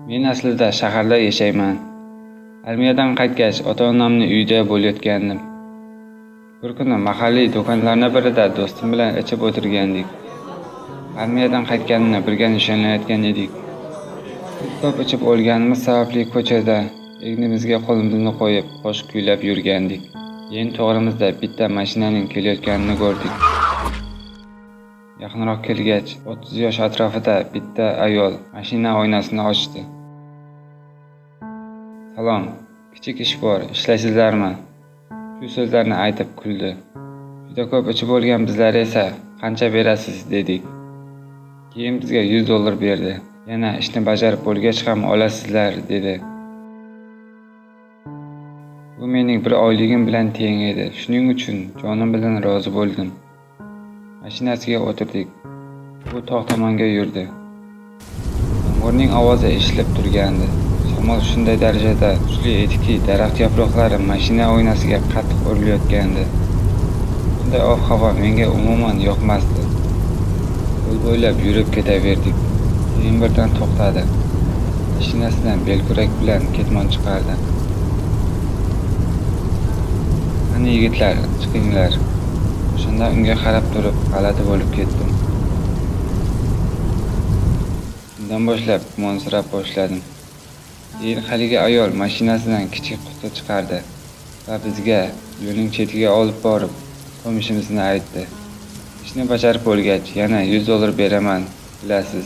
Men aslida shaharda yashayman. Armiyadan qaytgach, ota-onamning uyida bo'layotgandim. Bir kuni mahalliy do'konlardan birida do'stim bilan ichib o'tirgandik. Armiyadan qaytganini birga nishonlayotgan edik. Ko'p ichib olganimiz sababli ko'chada egnimizga qo'limizni qo'yib, qo'shiq kuylab yurgandik. Keyin to'g'rimizda bitta mashinaning kelayotganini ko'rdik. Yaqinroq kelgach, 30 yosh atrofida bitta ayol mashina oynasini ochdi. "Salom, kichik ish bor, ishlaysizlarmi?" Shu so'zlarni aytib kuldi. Juda ko'p ichib olgan bizlar esa "Qancha berasiz?" dedik. Keyin bizga $100 berdi. Yana ishni bajarib bo'lgach ham olasizlar dedi. Bu mening bir oyligim bilan teng edi. Shuning uchun jonim bilan rozi bo'ldim. Mashinasiga o'tirdik. U tog' tomonga yurdi. Yomg'irning ovozi eshitib turgandi. Shamol shunday darajada kuchli ediki, daraxt yaproqlari mashina oynasiga qattiq urilayotgandi. Bunday ob-havo menga umuman yoqmasdi. Yo'l bo'ylab yurib ketaverdik. Keyin birdan to'xtadi. Mashinasidan belkurak bilan ketmon chiqardi. "Qani yigitlar, chiqinglar." O'shanda unga qarab turib, g'alati bo'lib ketdim. Undan boshlab gumonsirab boshladim. Keyin haligi ayol mashinasidan kichik quti chiqardi va bizga yo'lning chetiga olib borib, ko'mishimizni aytdi. Ishni bajarib bo'lgach, yana $100 beraman, bilasiz.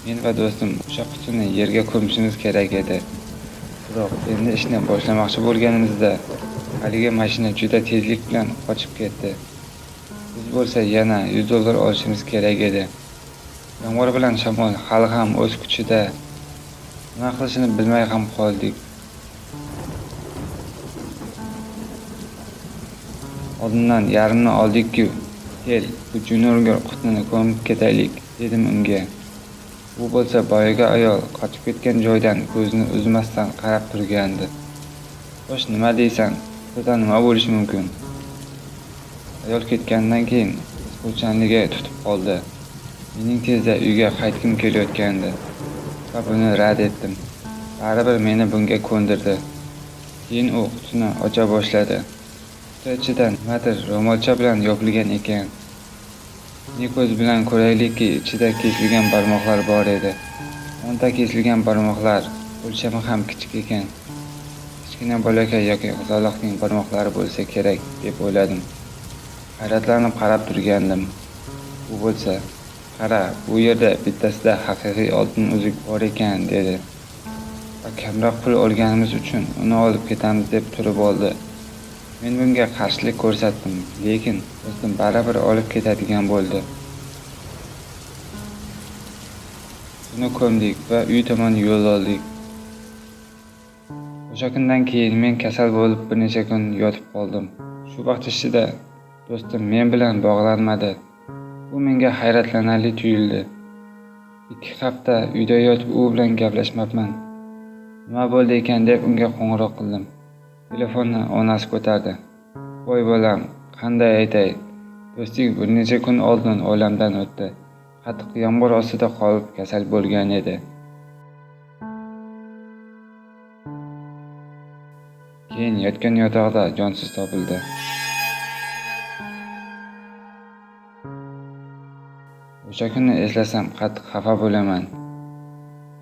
Men va do'stim o'sha qutini yerga ko'mishimiz kerak edi. Biroq endi ishni boshlamoqchi bo'lganimizda haligi mashina juda tezlik bilan qochib ketdi. Biz bo'lsa yana $100 olishimiz kerak edi. Yomg'ir bilan shamol hali ham o'z kuchida. Nima qilishini bilmay ham qoldik. Oldindan yarmini oldik-ku. "Kel, bu junior qutini ko'mib ketaylik", dedim unga. U bo'lsa boyaga ayol qochib ketgan joydan ko'zini uzmasdan qarab turgandi. "Xo'sh, nima deysan? Qutida nima bo'lishi mumkin?" Ayol ketgandan keyin xursandligi tutib qoldi. Mening tezda uyga qaytgim kelayotgandi va buni rad etdim. Baribir meni bunga ko'ndirdi. Keyin u qutini ocha boshladi. Quti ichidan nimadir ro'molcha bilan yopilgan ekan. Men ko'z bilan ko'raylikki, ichida kesilgan barmoqlar bor edi. 10 ta kesilgan barmoqlar, o'lchami ham kichik ekan. Kichkina bolakay yoki qizaloqning barmoqlari bo'lsa kerak deb o'yladim. Hayratlanib qarab turgandim. U bo'lsa, "Qara, bu yerda bittasida haqiqiy oltin uzuk bor ekan", dedi. Va kamroq pul olganimiz uchun uni olib ketamiz deb turib oldi. Men bunga qarshilik ko'rsatdim, lekin do'stim baribir olib ketadigan bo'ldi. Uni ko'mdik va uy tomon yo'l oldik. O'sha kundan keyin men kasal bo'lib bir necha kun yotib qoldim. Shu vaqt ichida do'stim men bilan bog'lanmadi. Bu menga hayratlanarli tuyuldi. 2 hafta uyda yotib u bilan gaplashmabman. Nima bo'ldi ekan deb unga qo'ng'iroq qildim. Telefonni onasi ko'tardi. "Voy bolam, qanday aytay? Do'sting bir necha kun oldin olamdan o'tdi. Qattiq yomg'ir ostida qolib kasal bo'lgan edi." Keyin yotgan yotog'ida jonsiz topildi. O'sha kunni eslasam qattiq xafa bo'laman.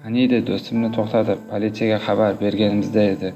Qaniydi do'stimni to'xtatib politsiyaga xabar berganimizda edi.